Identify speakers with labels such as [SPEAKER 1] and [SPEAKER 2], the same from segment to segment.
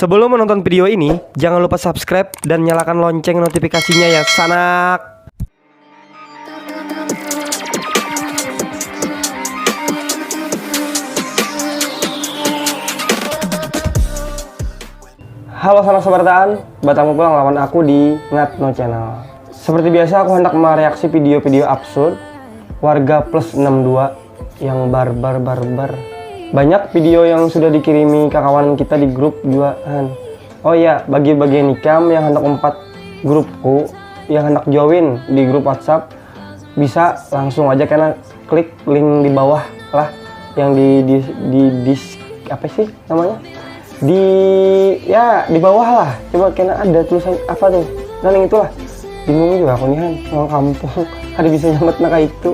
[SPEAKER 1] Sebelum menonton video ini, jangan lupa subscribe dan nyalakan lonceng notifikasinya ya, sanak. Halo sanak sobertaan, bertemu pulang lawan aku di Ngatno Channel. Seperti biasa aku hendak mereaksi video-video absurd warga plus 62 yang barbar. Banyak video yang sudah dikirimi kawan kita di grup juaan. Oh iya, bagi nikam yang hendak grupku yang hendak join di grup WhatsApp, bisa langsung aja karena klik link di bawah lah yang di apa sih namanya? Di bawah lah, coba kena ada tulisan apa tuh, nah yang itulah bingung juga aku nih orang kampung ada bisa nyamet nak itu.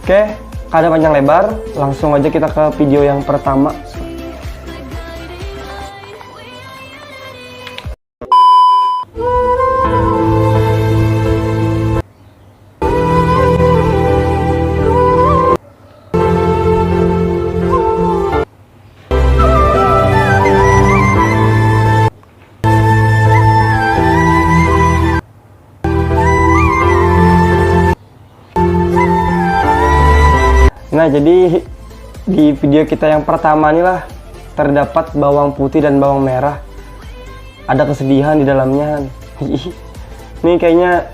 [SPEAKER 1] Oke, kada panjang lebar, langsung aja kita ke video yang pertama. Nah, jadi di video kita yang pertama nih lah terdapat bawang putih dan bawang merah. Ada kesedihan di dalamnya. Ini kayaknya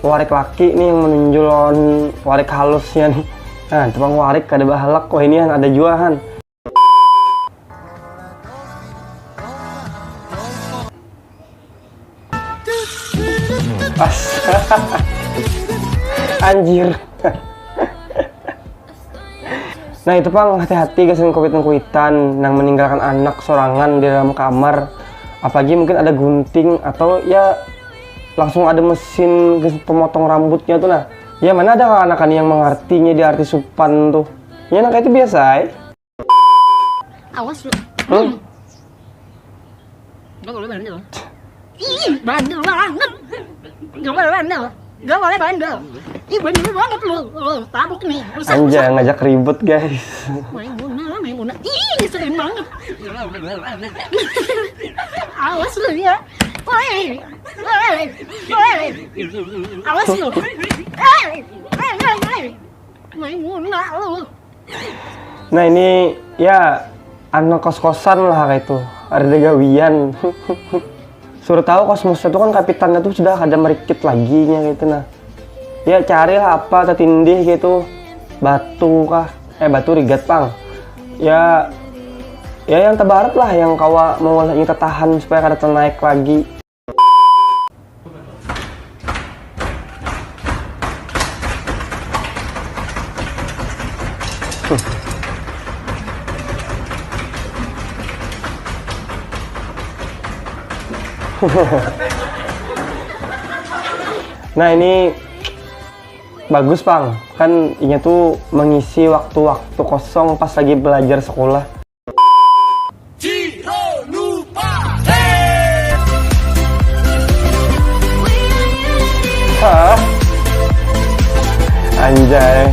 [SPEAKER 1] warik laki nih yang menonjol warik halusnya nih. Nah, tebang warik kada bahalak kok ini ada juahan. Anjir. Nah itu pang, hati-hati guys yang kuitan nang meninggalkan anak sorangan di dalam kamar, apalagi mungkin ada gunting atau ya langsung ada mesin pemotong rambutnya tuh. Nah ya mana ada anak-anak yang mengartinya di arti supan tuh ya, nah itu biasa
[SPEAKER 2] Awas lu. Gak boleh bandel. Ih, bandel banget. Gak boleh bandel. Gak boleh bandel. Ih, bandel banget lu. Tabuk nih.
[SPEAKER 1] Anjay, ngajak ribut guys.
[SPEAKER 2] Maimuna. Ih, sering banget. Awas lu ya. Woi. Awas lu. Maimuna lu.
[SPEAKER 1] Nah ini ya anak kos-kosan lah kayak itu, ada gawian. Suruh tahu kosmosnya tuh kan kapitannya tuh sudah ada merikit lagi nya gitu. Nah ya carilah apa tertindih gitu, batu kah, batu rigat pang ya yang terbarat lah yang kawa mau ingin tertahan supaya kada ternaik lagi. Nah ini bagus pang, kan ini tuh mengisi waktu-waktu kosong pas lagi belajar sekolah. Hah? Anjay.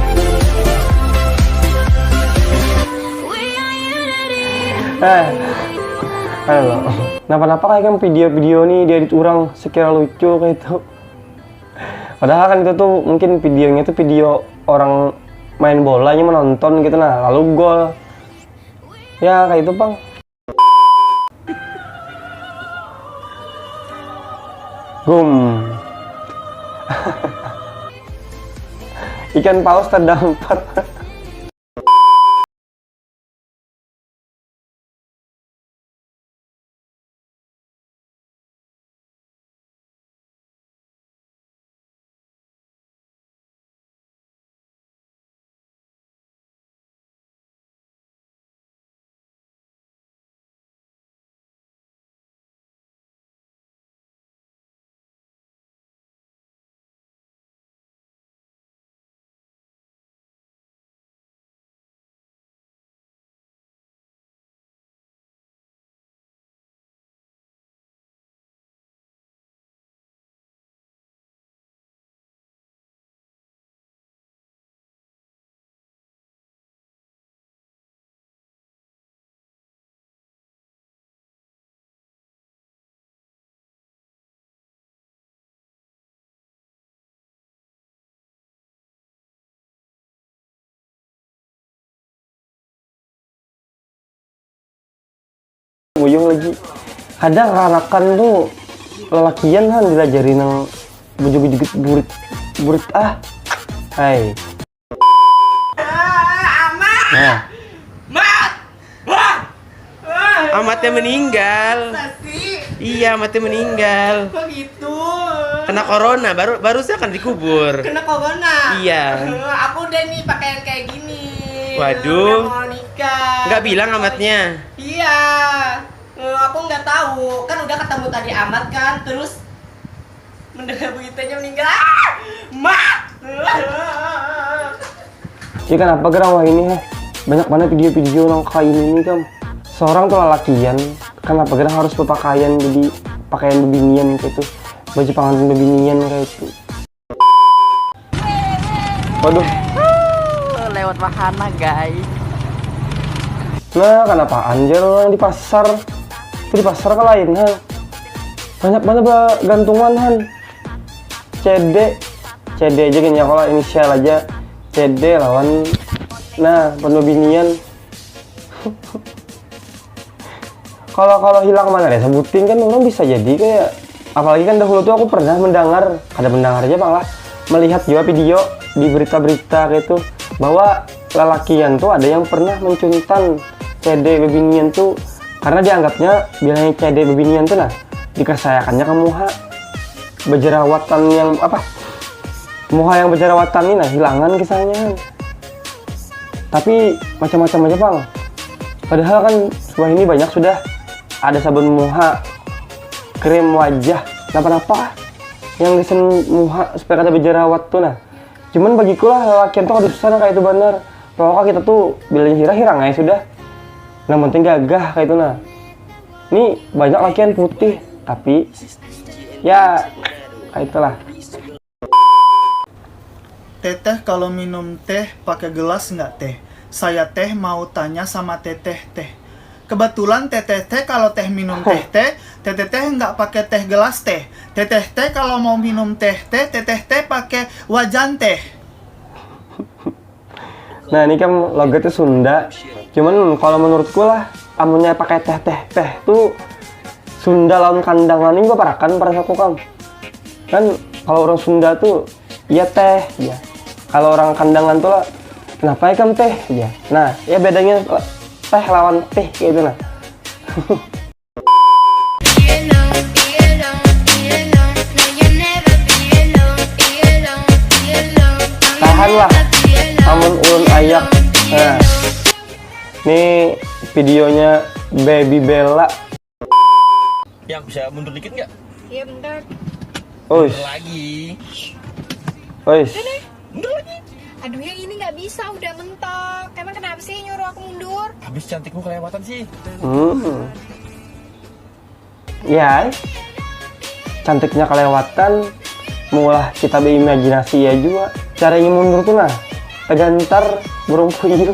[SPEAKER 1] Halo. Kenapa kayak kan video-video nih dia diurang sekira lucu kayak itu. Padahal kan itu tuh mungkin videonya tuh video orang main bolanya menonton gitu, nah lalu gol. Ya kayak itu bang. Gum. Ikan paus terdampar. Buyung lagi. Kadang rarakan tuh lelakian kan dilajarin yang bujug-bujug burit ah. Hai. Nah,
[SPEAKER 3] Amatnya meninggal. Iya, amatnya meninggal.
[SPEAKER 4] Kok gitu?
[SPEAKER 3] Kena corona, baru akan dikubur.
[SPEAKER 4] Kena corona?
[SPEAKER 3] Iya.
[SPEAKER 4] Aku udah nih pakaian kayak gini.
[SPEAKER 3] Waduh.
[SPEAKER 4] Udah mau nikah.
[SPEAKER 3] Nggak bilang amatnya.
[SPEAKER 4] Iya. Aku nggak tahu. Kan udah ketemu tadi Amat kan. Terus mendengar beritanya meninggal. Ah! Mak!
[SPEAKER 1] ya kenapa gerang wah ini banyak banget video-video yang kayak ini kan. Seorang tuh lelakian, kenapa gerang harus berpakaian jadi pakaian bebinian kayak itu, baju pengantin bebinian kayak itu. Waduh.
[SPEAKER 4] Lewat wahana guys.
[SPEAKER 1] Nah, kenapa anjir yang di pasar? Itu di pasar ke lain, Han. Banyak banget gantungan, Han. CD aja gini ya, kalau inisial aja. CD lawan, nah, penuh binian. Kalau hilang mana deh, sebutin kan orang bisa jadi kayak, apalagi kan dahulu tuh aku pernah mendengar, ada mendengar aja bang lah, melihat juga video di berita-berita kayak itu, bahwa lelakian tuh ada yang pernah mencuntan CD bebinian tuh karena dianggapnya bilangnya CD bebinian tuh nah dikesayakannya ke muha berjerawatan yang apa muha yang berjerawatan ini nah hilangan kisahnya, tapi macam-macam aja bang. Padahal kan sebuah ini banyak sudah ada sabun muha, krim wajah, apa yang desen muha supaya kada berjerawat tuh nah. Cuman bagiku lah lelakian tuh harus sana kayak itu bener. Pokoknya kita tuh bilangnya hirang aja sudah. Nah penting gagah kayak itu nah. Ini banyak lakian putih, tapi ya kayak itulah.
[SPEAKER 5] Teteh kalau minum teh pakai gelas nggak teh? Saya teh mau tanya sama teteh teh. Kebetulan teteh teh kalau teh minum teteh nggak pakai teh gelas teh. Teteh teh kalau mau minum teteh teh pakai wajan teh.
[SPEAKER 1] Nah ini kan logatnya Sunda. Cuman kalau menurutku lah, amunnya pakai teh tuh Sunda lawan kandangan ini parakan aku kan kalau orang Sunda tuh ya teh ya. Kalau orang kandangan tuh lah kenapa ya teh ya. Nah ya bedanya teh lawan teh kayak gitu nah. Tahan lah amun ulun ayak. Nah ini videonya Baby Bella.
[SPEAKER 3] Yang bisa mundur dikit nggak?
[SPEAKER 2] Iya bentar.
[SPEAKER 1] Ois,
[SPEAKER 3] Lagi.
[SPEAKER 1] ois.
[SPEAKER 3] Mundur lagi.
[SPEAKER 2] Aduh yang ini nggak bisa, udah mentok. Emang kenapa sih nyuruh aku mundur?
[SPEAKER 3] Habis cantikmu kelewatan sih.
[SPEAKER 1] Ya, cantiknya kelewatan. Mulah kita berimajinasi ya juga. Caranya mundur tuh nah, tegantar burung puyuh.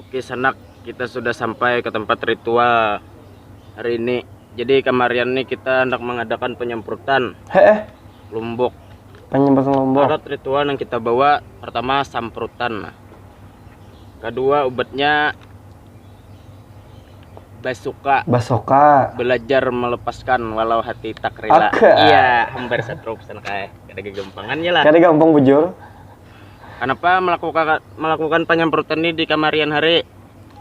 [SPEAKER 3] Oke sanak, kita sudah sampai ke tempat ritual hari ini. Jadi kemarin nih kita hendak mengadakan penyemprotan Lombok.
[SPEAKER 1] Penyemprotan Lombok.
[SPEAKER 3] Alat ritual yang kita bawa pertama samprotan. Kedua obatnya
[SPEAKER 1] Basoka.
[SPEAKER 3] Belajar melepaskan walau hati tak rela.
[SPEAKER 1] Oke.
[SPEAKER 3] Iya, hampir satu pesan kayak ada kegampangannya lah.
[SPEAKER 1] Kada gampang bujur.
[SPEAKER 3] Kenapa melakukan penyemprotan ini di kamarian hari?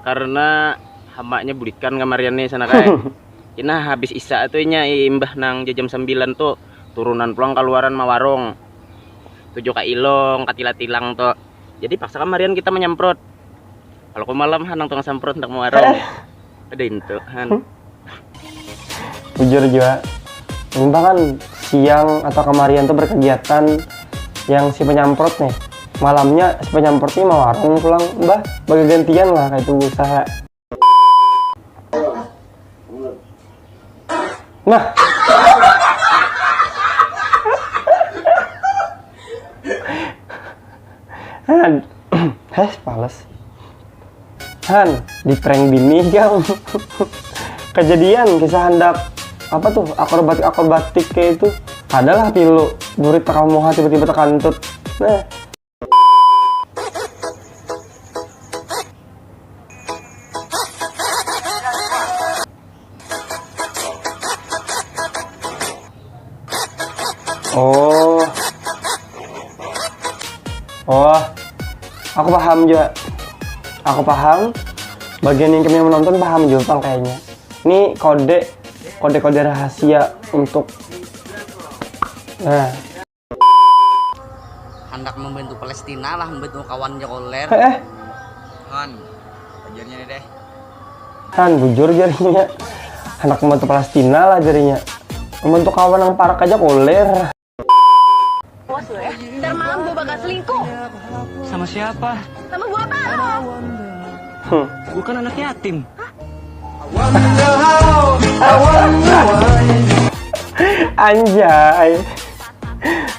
[SPEAKER 3] Karena hamaknya budikan kamarian nih sana kayak. Ina habis isya tuh nya imbah nang jam 9 tuh turunan pulang keluaran mawarong. Tujuh ka ilong, katila-tilang tuh. Jadi paksa kamarian kita menyemprot. Kalau ke malam hanang tengah semprot untuk mawarong. Ada itu han.
[SPEAKER 1] Bujur juga. Mbah kan siang atau kamarian tuh berkegiatan yang si penyemprot nih. Malamnya si penyemprot ini mau warung pulang, Mbah bagi gantian lah kayak itu usaha. Nah, Han, pales. Han, di prank bini kau. Kejadian kisah hendak apa tuh akrobatik kayak itu. Adalah pilu murid kamu tiba-tiba terkantut. Nah, Oh. Oh. Aku paham juga. Aku paham. Bagian yang kami menonton paham juga Bang kayaknya. Ini kode rahasia untuk
[SPEAKER 6] hendak membantu Palestina lah, membantu kawan Jokoler. Han, ajarnya nih deh.
[SPEAKER 1] Han, bujur jarinya. Anak membantu Palestina lah jarinya. Membantu kawan yang parah aja koler.
[SPEAKER 2] Awas lo ya, ntar malam gue bakal selingkuh.
[SPEAKER 6] Sama siapa?
[SPEAKER 2] Sama gue apa lo?
[SPEAKER 6] Bukan anak yatim.
[SPEAKER 1] Anjay.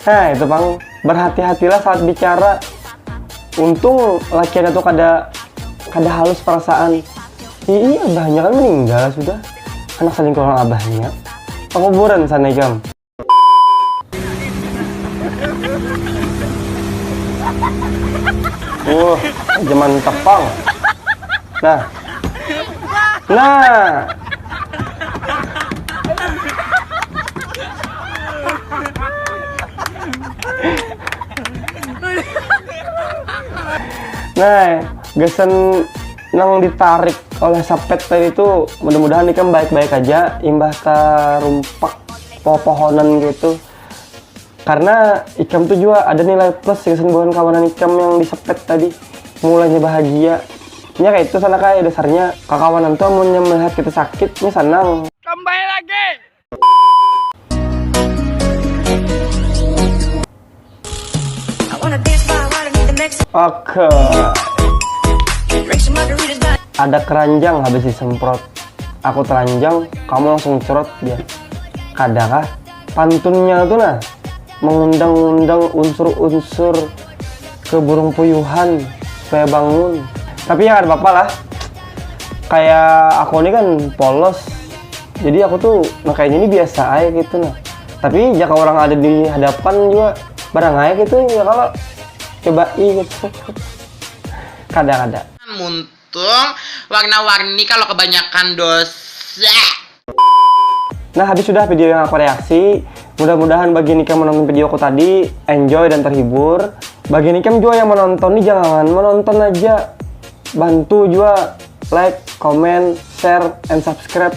[SPEAKER 1] Nah itu Bang, berhati-hatilah saat bicara. Untung lakiannya tuh kada halus perasaan. Iya abahnya kan meninggal sudah. Anak selingkuhan abahnya. Penguburan sana jam. Zaman tepang. Nah. Nah, gesen nang ditarik oleh sapet tadi itu mudah-mudahan ikam baik-baik aja, imbah tarumpak pohonan gitu. Karena ikam tuh juga ada nilai plus gesen bukan kawanan ikam yang disepet tadi. Mulanya bahagia. Nya kayak itu sana kayak dasarnya kakawanan tuh mau melihat kita sakitnya senang.
[SPEAKER 6] Kembali lagi.
[SPEAKER 1] Oke. Ada keranjang habis disemprot. Aku teranjang, kamu langsung cerot dia. Kadakah pantunnya tuh nah mengundang-undang unsur-unsur ke burung puyuhan supaya bangun. Tapi ya ada apa-apa lah. Kayak aku ini kan polos. Jadi aku tuh kayaknya ini biasa aja gitu nah. Tapi jika orang ada di hadapan juga barang aja gitu ya kalau coba gitu. Kadang-kadang.
[SPEAKER 4] Muntung warna-warni kalau kebanyakan dosa.
[SPEAKER 1] Nah habis sudah video yang aku reaksi. Mudah-mudahan bagi Nikam menonton video aku tadi enjoy dan terhibur. Bagi Nikam juga yang menonton nih jangan menonton aja. Bantu juga like, comment, share, and subscribe.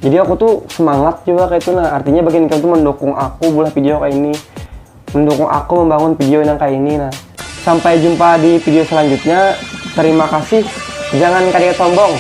[SPEAKER 1] Jadi aku tuh semangat juga kayak itu nah. Artinya bagi Nikam tuh mendukung aku buat video kayak ini. Mendukung aku membangun video yang kayak ini nah. Sampai jumpa di video selanjutnya. Terima kasih. Jangan kaget sombong.